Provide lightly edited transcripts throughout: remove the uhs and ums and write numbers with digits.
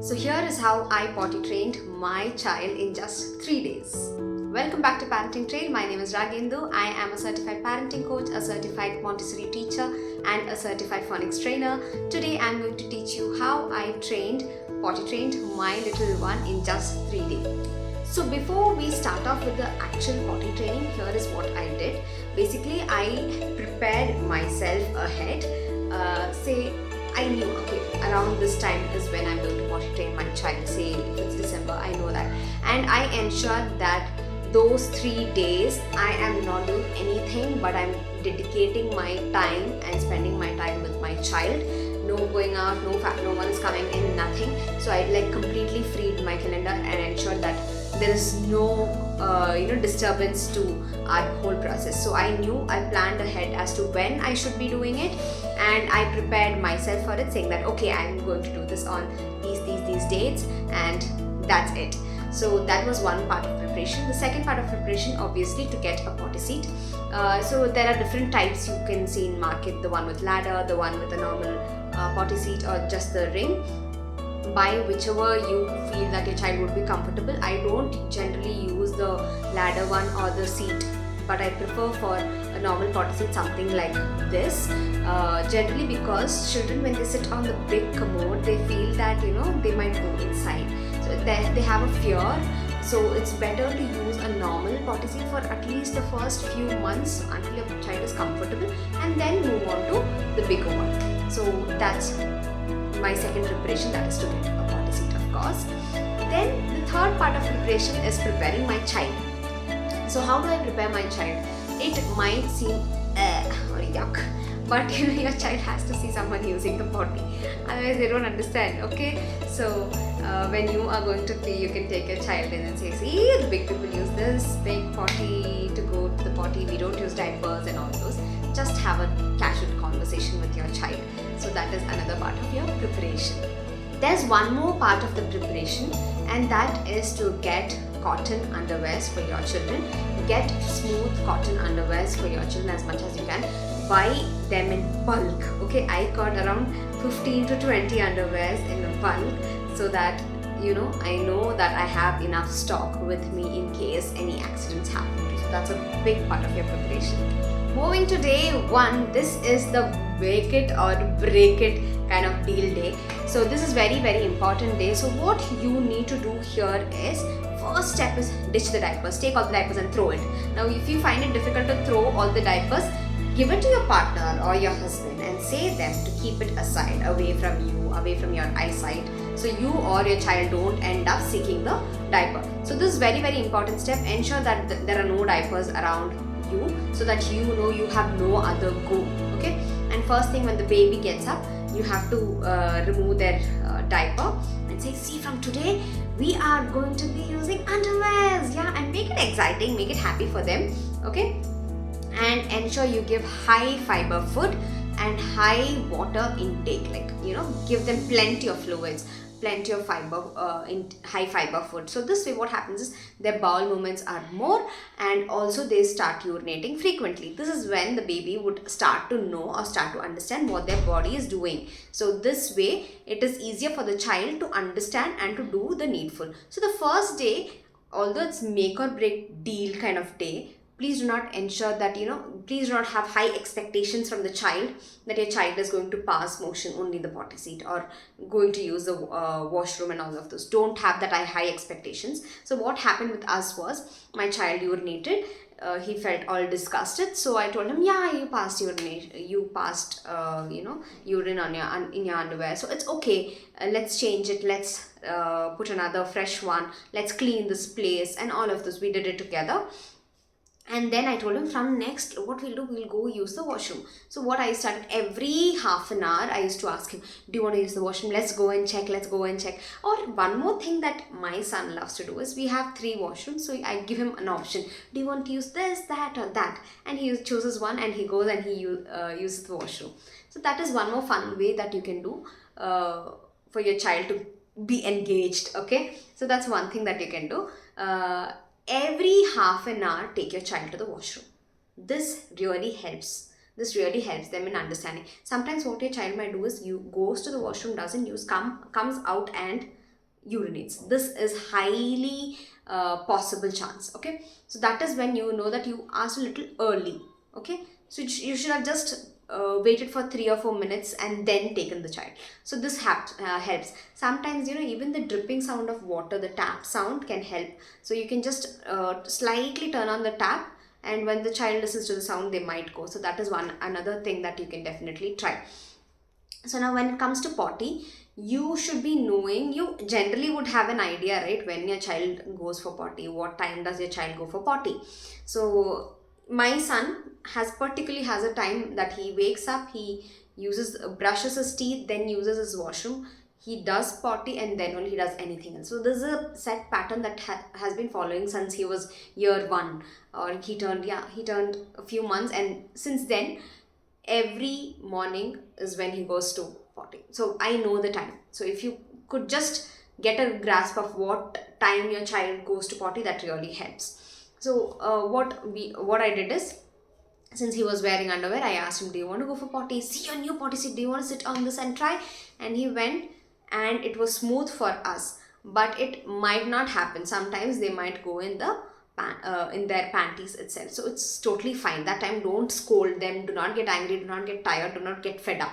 So here is how I potty trained my child in just 3 days. Welcome back to Parenting Trail. My name is Ragendu. I am a certified parenting coach, a certified Montessori teacher, and a certified phonics trainer. Today I'm going to teach you how I potty trained my little one in just 3 days. So before we start off with the actual potty training, here is what I did. Basically, I prepared myself ahead. I knew, okay, around this time is when I'm going to potty train my child. Say if it's December, I know that. And I ensured that those 3 days I am not doing anything, but I'm dedicating my time and spending my time with my child. No going out, no one is coming in, nothing. So I completely freed my calendar and ensured that there is no disturbance to our whole process. So I planned ahead as to when I should be doing it, and I prepared myself for it, saying that okay, I'm going to do this on these dates, and that's it. So that was one part of preparation. The second part of preparation, obviously, to get a potty seat. So there are different types you can see in market: the one with ladder, the one with a normal potty seat, or just the ring. Buy whichever you feel that your child would be comfortable. I don't generally use the ladder one or the seat, but I prefer for a normal potty seat something like this. Generally, because children, when they sit on the big commode, they feel that they might go inside. So they have a fear. So it's better to use a normal potty seat for at least the first few months until your child is comfortable, and then move on to the bigger one. So that's my second preparation, that is to get a potty seat, of course. Then the third part of preparation is preparing my child. So how do I prepare my child? It might seem or yuck, but your child has to see someone using the potty, otherwise they don't understand. Okay, so when you are going to play, you can take your child in and say, see, the big people use this big potty to go to the potty, we don't use diapers and all those. Just have a casual conversation with your child. So that is another part of your preparation. There's one more part of the preparation, and that is to get cotton underwears for your children. Get smooth cotton underwears for your children as much as you can. Buy them in bulk. Okay, I got around 15 to 20 underwears in bulk, so that I know that I have enough stock with me in case any accidents happen. So that's a big part of your preparation. Moving to day 1, this is the make it or break it kind of deal day. So this is very, very important day. So what you need to do here is, first step is ditch the diapers. Take all the diapers and throw it. Now if you find it difficult to throw all the diapers, give it to your partner or your husband and say them to keep it aside, away from you, away from your eyesight, so you or your child don't end up seeking the diaper. So this is very, very important step. Ensure that there are no diapers around you, so that you have no other go. Okay, and first thing when the baby gets up, you have to remove their diaper and say, see, from today we are going to be using underwears. Yeah, and make it exciting, make it happy for them. Okay, and ensure you give high fiber food and high water intake. Give them plenty of fluids, plenty of fiber, in high fiber food. So this way what happens is their bowel movements are more, and also they start urinating frequently. This is when the baby would start to know or start to understand what their body is doing. So this way it is easier for the child to understand and to do the needful. So the first day, although it's make or break deal kind of day, please do not ensure that please do not have high expectations from the child that your child is going to pass motion only in the potty seat or going to use the washroom and all of those. Don't have that high expectations. So what happened with us was, my child urinated. He felt all disgusted, so I told him, yeah, you passed urination, you passed urine in your underwear, so it's okay. Let's change it, let's put another fresh one, let's clean this place, and all of this we did it together. And then I told him, from next, what we'll do, we'll go use the washroom. So what I started, every half an hour, I used to ask him, do you want to use the washroom? Let's go and check. Or one more thing that my son loves to do is, we have 3 washrooms. So I give him an option. Do you want to use this, that, or that? And he chooses one and he goes and he uses the washroom. So that is one more fun way that you can do for your child to be engaged. Okay. So that's one thing that you can do. Every half an hour, take your child to the washroom. This really helps. This really helps them in understanding. Sometimes what your child might do is, you goes to the washroom, doesn't use, comes out and urinates. This is highly possible chance. Okay, so that is when you know that you asked a little early. Okay, so you should have just waited for 3 or 4 minutes and then taken the child. So this helps. Sometimes, even the dripping sound of water, the tap sound can help. So you can just slightly turn on the tap, and when the child listens to the sound, they might go. So that is another thing that you can definitely try. So now when it comes to potty, you should be knowing, you generally would have an idea, right, when your child goes for potty, what time does your child go for potty. So my son particularly has a time that he wakes up, he brushes his teeth, then uses his washroom, he does potty, and then only he does anything else. So this is a set pattern that has been following since he was year one, or he turned a few months, and since then every morning is when he goes to potty. So I know the time. So if you could just get a grasp of what time your child goes to potty, that really helps. So what I did is, since he was wearing underwear, I asked him, do you want to go for potty? See your new potty seat, do you want to sit on this and try? And he went, and it was smooth for us. But it might not happen. Sometimes they might go in their panties itself. So it's totally fine. That time, don't scold them, do not get angry, do not get tired, do not get fed up.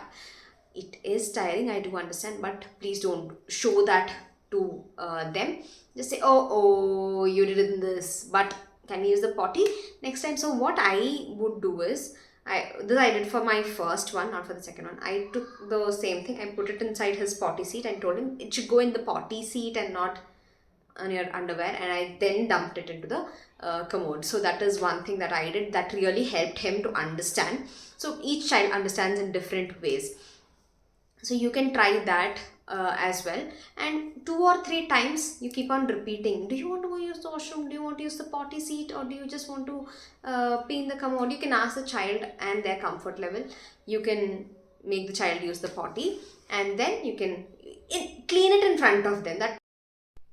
It is tiring, I do understand, but please don't show that to them. Just say, oh, you did this, but can you use the potty next time? So what I would do is, I did for my first one, not for the second one. I took the same thing, I put it inside his potty seat and told him it should go in the potty seat and not on your underwear, and I then dumped it into the commode. So that is one thing that I did that really helped him to understand. So each child understands in different ways. So you can try that as well, and 2 or 3 times you keep on repeating, do you want to go use the washroom, do you want to use the potty seat, or do you just want to pee in the commode? You can ask the child and their comfort level. You can make the child use the potty, and then you can clean it in front of them. That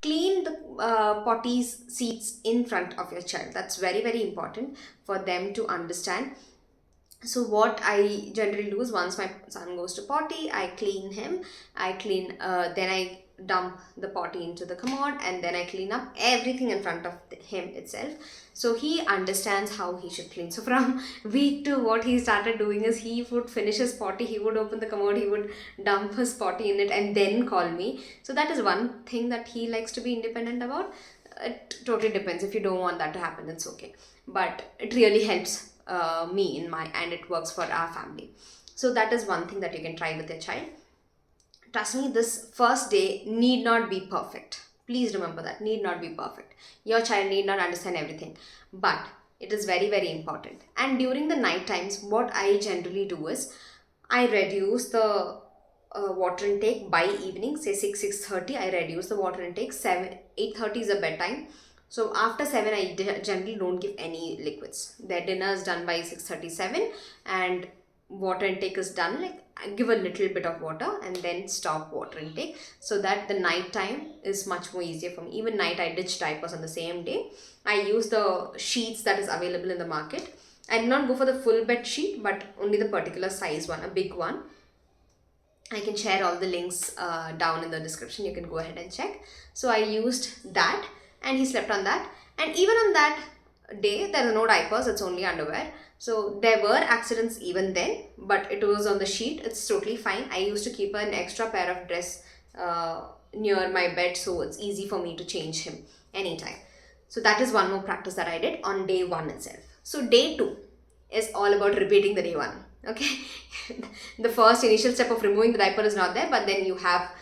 clean the potty seats in front of your child. That's very, very important for them to understand. So what I generally do is, once my son goes to potty, I clean him, then I dump the potty into the commode, and then I clean up everything in front of him itself. So he understands how he should clean. So from week 2, what he started doing is, he would finish his potty, he would open the commode, he would dump his potty in it, and then call me. So that is one thing that he likes to be independent about. It totally depends. If you don't want that to happen, it's okay. But it really helps me and it works for our family. So that is one thing that you can try with your child. Trust me, this first day need not be perfect. Please remember that, need not be perfect. Your child need not understand everything, but it is very, very important. And during the night times, what I generally do is, I reduce the water intake by evening, say 6:30. I reduce the water intake. 8:30 is a bedtime. So after 7, I generally don't give any liquids. Their dinner is done by 6:37, and water intake is done, like I give a little bit of water and then stop water intake, so that the night time is much more easier for me. Even night, I ditch diapers on the same day. I use the sheets that is available in the market. I did not go for the full bed sheet, but only the particular size one, a big one. I can share all the links down in the description. You can go ahead and check. So I used that, and he slept on that. And even on that day, there are no diapers, it's only underwear. So there were accidents even then, but it was on the sheet. It's totally fine. I used to keep an extra pair of dress near my bed, so it's easy for me to change him anytime. So that is one more practice that I did on day 1 itself. So day 2 is all about repeating the day 1. Okay, the first initial step of removing the diaper is not there, but then you have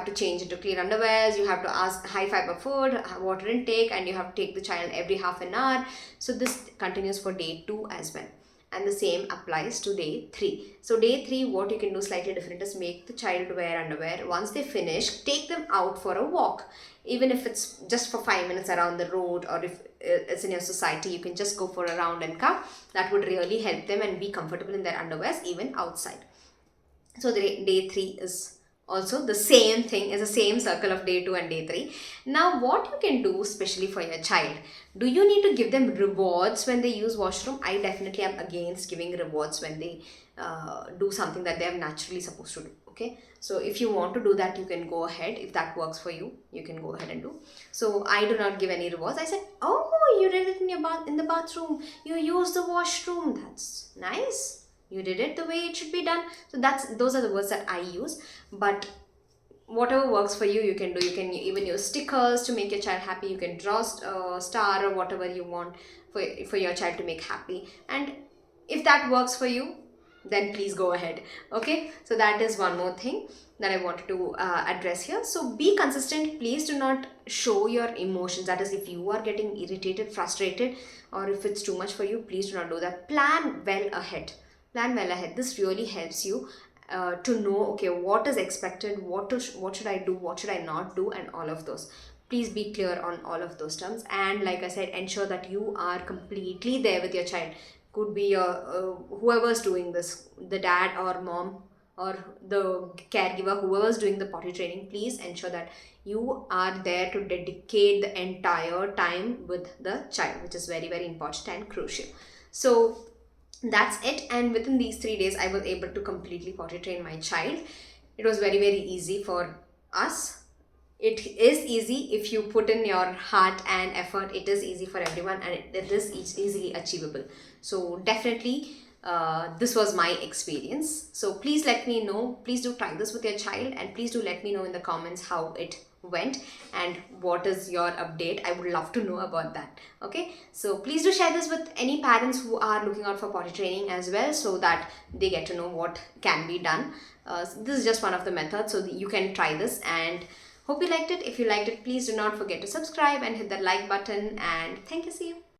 to change into clean underwears, you have to ask high fiber food, water intake, and you have to take the child every half an hour. So this continues for day 2 as well. And the same applies to day 3. So day 3, what you can do slightly different is make the child wear underwear. Once they finish, take them out for a walk. Even if it's just for 5 minutes around the road, or if it's in your society, you can just go for a round and come. That would really help them and be comfortable in their underwears even outside. So the day 3 is also the same thing, is the same circle of day 2 and day 3. Now what you can do, especially for your child, do you need to give them rewards when they use washroom? I definitely am against giving rewards when they do something that they are naturally supposed to do. Okay, so if you want to do that, you can go ahead. If that works for you, you can go ahead and do. So I do not give any rewards. I said, oh, you did it in your in the bathroom, you use the washroom, that's nice, you did it the way it should be done. So those are the words that I use. But whatever works for you, you can do. You can even use stickers to make your child happy. You can draw a star or whatever you want for your child to make happy. And if that works for you, then please go ahead. Okay, so that is one more thing that I wanted to address here. So be consistent. Please do not show your emotions. That is, if you are getting irritated, frustrated, or if it's too much for you, please do not do that. Plan well ahead. Plan well ahead. This really helps you to know, okay, what is expected, what should I do, what should I not do, and all of those. Please be clear on all of those terms. And like I said, ensure that you are completely there with your child. Could be whoever's doing this, the dad or mom or the caregiver, whoever's doing the potty training. Please ensure that you are there to dedicate the entire time with the child, which is very, very important and crucial. So that's it. And within these 3 days, I was able to completely potty train my child. It was very, very easy for us. It is easy if you put in your heart and effort. It is easy for everyone, and it is easily achievable. So definitely this was my experience. So please let me know. Please do try this with your child, and please do let me know in the comments how it went and what is your update. I would love to know about that. Okay, so please do share this with any parents who are looking out for potty training as well, so that they get to know what can be done. This is just one of the methods, so that you can try this. And hope you liked it. If you liked it, please do not forget to subscribe and hit that like button. And thank you. See you.